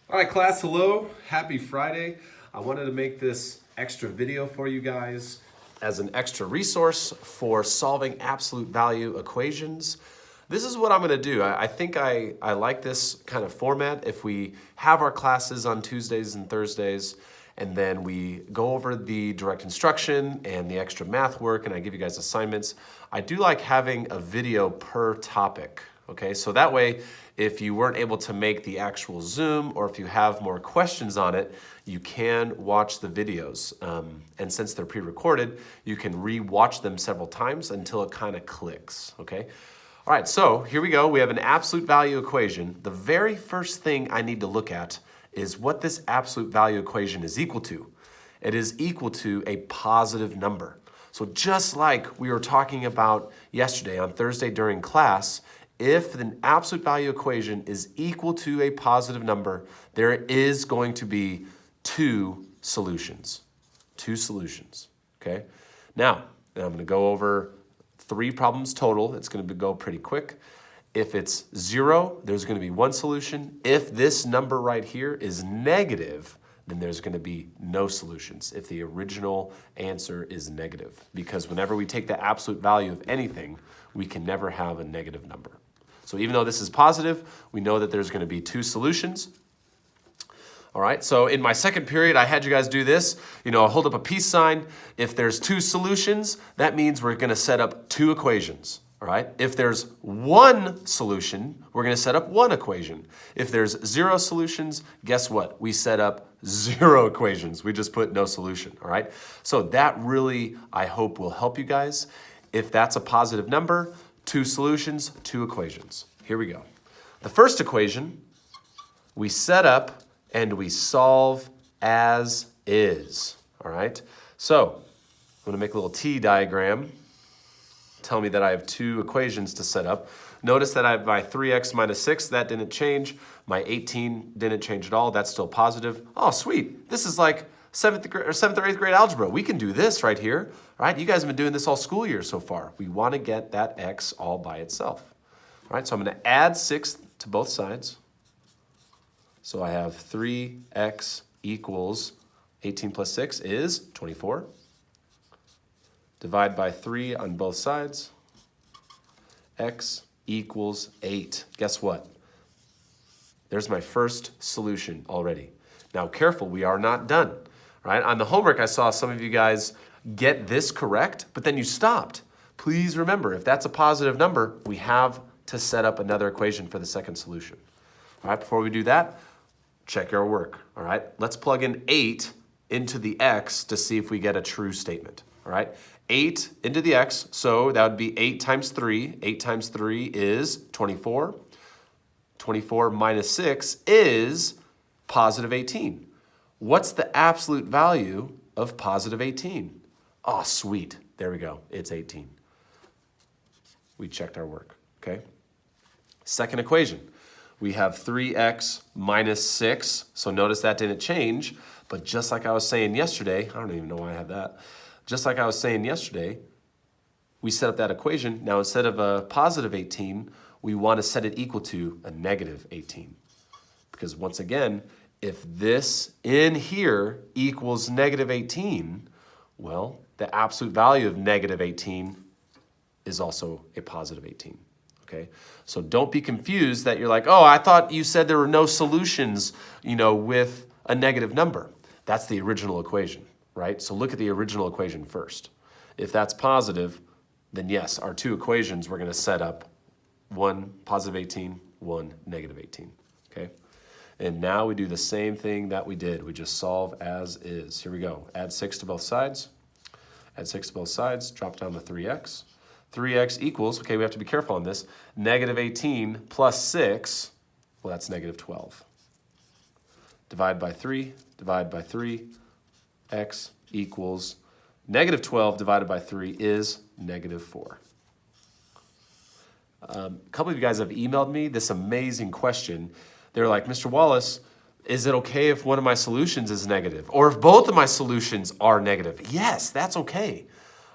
All right, class, hello. Happy Friday. I wanted to make this extra video for you guys as an extra resource for solving absolute value equations. This is what I'm going to do. I think I like this kind of format. If we have our classes on Tuesdays and Thursdays, and then we go over the direct instruction and the extra math work, and I give you guys assignments, I do like having a video per topic. Okay, so that way, if you weren't able to make the actual Zoom, or if you have more questions on it, you can watch the videos. And since they're pre-recorded, you can re-watch them several times until it kind of clicks, okay? All right, so here we go. We have an absolute value equation. The very first thing I need to look at is what this absolute value equation is equal to. It is equal to a positive number. So just like we were talking about yesterday on Thursday during class, if an absolute value equation is equal to a positive number, there is going to be two solutions. Two solutions, okay? Now, I'm going to go over 3 problems total. It's going to go pretty quick. If it's 0, there's going to be 1 solution. If this number right here is negative, then there's going to be no solutions if the original answer is negative. Because whenever we take the absolute value of anything, we can never have a negative number. So even though this is positive, we know that there's going to be 2 solutions. All right, so in my second period, I had you guys do this. I'll hold up a peace sign. If there's 2 solutions, that means we're going to set up 2 equations. All right, if there's 1 solution, we're going to set up 1 equation. If there's 0 solutions, guess what? We set up 0 equations. We just put no solution. All right, so that really, I hope, will help you guys. If that's a positive number, 2 solutions, 2 equations. Here we go. The first equation, we set up and we solve as is. All right, so I'm going to make a little T diagram. Tell me that I have 2 equations to set up. Notice that I have my 3x minus 6. That didn't change. My 18 didn't change at all. That's still positive. Oh, sweet. This is like 7th or 8th grade algebra. We can do this right here. All right, you guys have been doing this all school year so far. We want to get that x all by itself. All right, so I'm going to add 6 to both sides. So I have 3x equals 18 plus 6 is 24. Divide by 3 on both sides. X equals 8. Guess what? There's my first solution already. Now careful, we are not done. Right? On the homework, I saw some of you guys get this correct, but then you stopped. Please remember, if that's a positive number, we have to set up another equation for the second solution. All right, before we do that, check our work. All right, let's plug in 8 into the x to see if we get a true statement. All right, 8 into the x, so that would be 8 times 3. 8 times 3 is 24. 24 minus 6 is positive 18. What's the absolute value of positive 18? Oh, sweet. There we go. It's 18. We checked our work, okay? Second equation. We have 3x minus 6. So notice that didn't change. But just like I was saying yesterday, I don't even know why I have that. Just like I was saying yesterday, we set up that equation. Now instead of a positive 18, we want to set it equal to a negative 18. Because once again, if this in here equals negative 18, well, the absolute value of negative 18 is also a positive 18, okay? So don't be confused that you're like, oh, I thought you said there were no solutions, with a negative number. That's the original equation, right? So look at the original equation first. If that's positive, then yes, our 2 equations, we're gonna set up 1 positive 18, 1 negative 18, okay? And now we do the same thing that we did. We just solve as is. Here we go. Add 6 to both sides. Add 6 to both sides. Drop down to 3x. 3x equals, okay, we have to be careful on this, negative 18 plus 6, well, that's negative 12. Divide by 3. Divide by 3. X equals negative 12 divided by 3 is negative 4. A couple of you guys have emailed me this amazing question. They're like, Mr. Wallace, is it okay if one of my solutions is negative? Or if both of my solutions are negative? Yes, that's okay.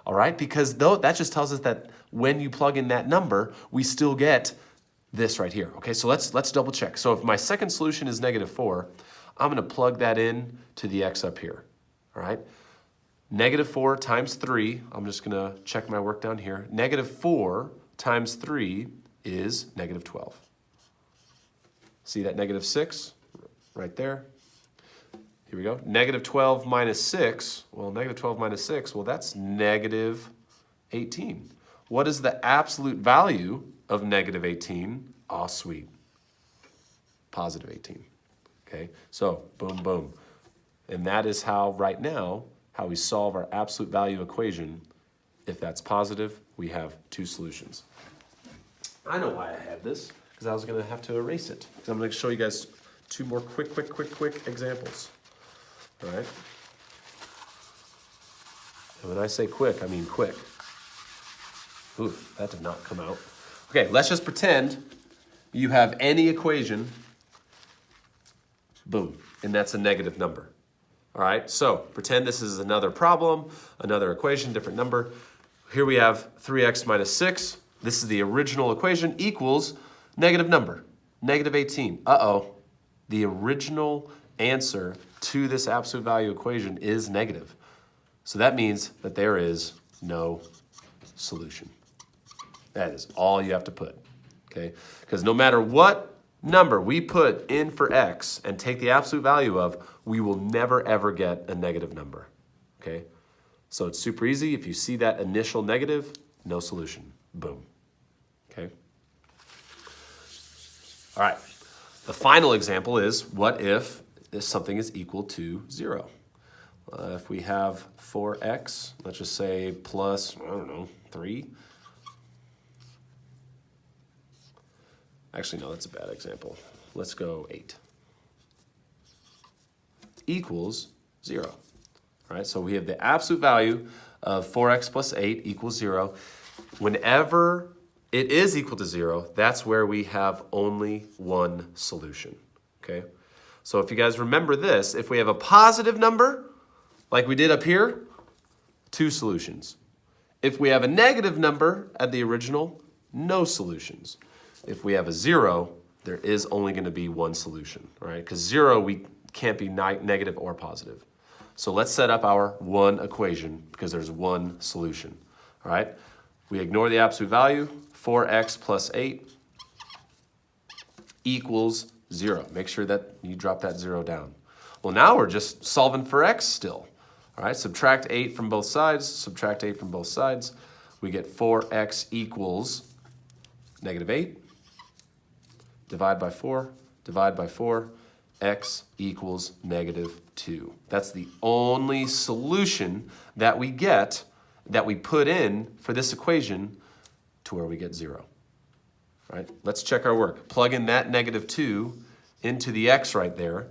All right, because that just tells us that when you plug in that number, we still get this right here. Okay, so let's double check. So if my second solution is -4, I'm gonna plug that in to the x up here, all right? -4 times 3, I'm just gonna check my work down here. -4 times 3 is -12. See that -6 right there? Here we go. -12 minus 6, well, -12 minus 6, well, that's -18. What is the absolute value of -18? Aw, sweet. +18. Okay, so boom, boom. And that is how, right now, how we solve our absolute value equation. If that's positive, we have 2 solutions. I know why I had this, because I was going to have to erase it. Because I'm going to show you guys 2 more quick examples. All right? And when I say quick, I mean quick. Ooh, that did not come out. Okay, let's just pretend you have any equation, boom, and that's a negative number. All right, so pretend this is another problem, another equation, different number. Here we have 3x minus 6. This is the original equation equals negative number, -18. Uh-oh, the original answer to this absolute value equation is negative. So that means that there is no solution. That is all you have to put, okay? Because no matter what number we put in for x and take the absolute value of, we will never ever get a negative number, okay? So it's super easy. If you see that initial negative, no solution, boom, okay? All right, the final example is, what if something is equal to 0? If we have 4x, let's just say plus, I don't know, 3. Actually, no, that's a bad example. Let's go 8. Equals 0. All right, so we have the absolute value of 4x plus 8 equals 0. Whenever it is equal to 0, that's where we have only one solution, okay? So if you guys remember this, if we have a positive number, like we did up here, 2 solutions. If we have a negative number at the original, no solutions. If we have a 0, there is only going to be one solution, right? Because 0, we can't be negative or positive. So let's set up our one equation because there's one solution, all right? We ignore the absolute value, 4x plus 8 equals 0. Make sure that you drop that 0 down. Well, now we're just solving for x still, all right? Subtract 8 from both sides, subtract 8 from both sides. We get 4x equals -8. Divide by 4, x equals -2. That's the only solution that we get, that we put in for this equation to where we get 0. All right, let's check our work. Plug in that -2 into the x right there.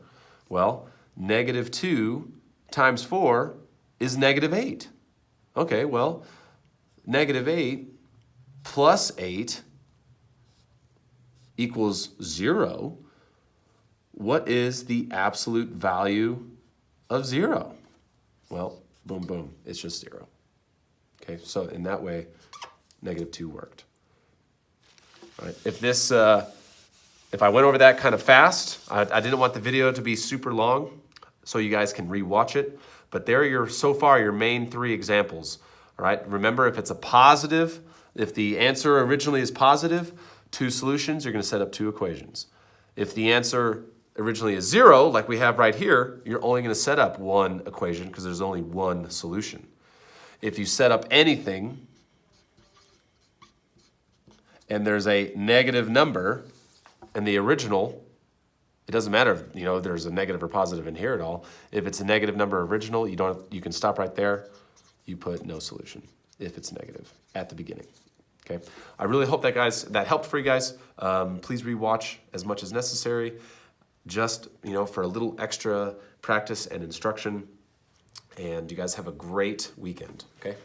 Well, -2 times 4 is -8. Okay, well, -8 plus 8 equals 0. What is the absolute value of 0? Well, boom, boom, it's just 0. Okay, so in that way, -2 worked. All right, if I went over that kind of fast, I didn't want the video to be super long so you guys can rewatch it, but there are so far your main 3 examples. All right, remember, if it's a positive, if the answer originally is positive, 2 solutions, you're going to set up 2 equations. If the answer originally is 0, like we have right here, you're only going to set up 1 equation because there's only 1 solution. If you set up anything and there's a negative number in the original, it doesn't matter if there's a negative or positive in here at all. If it's a negative number original, you can stop right there. You put no solution if it's negative at the beginning. Okay, I really hope that helped for you guys. Please rewatch as much as necessary, just for a little extra practice and instruction. And you guys have a great weekend. Okay.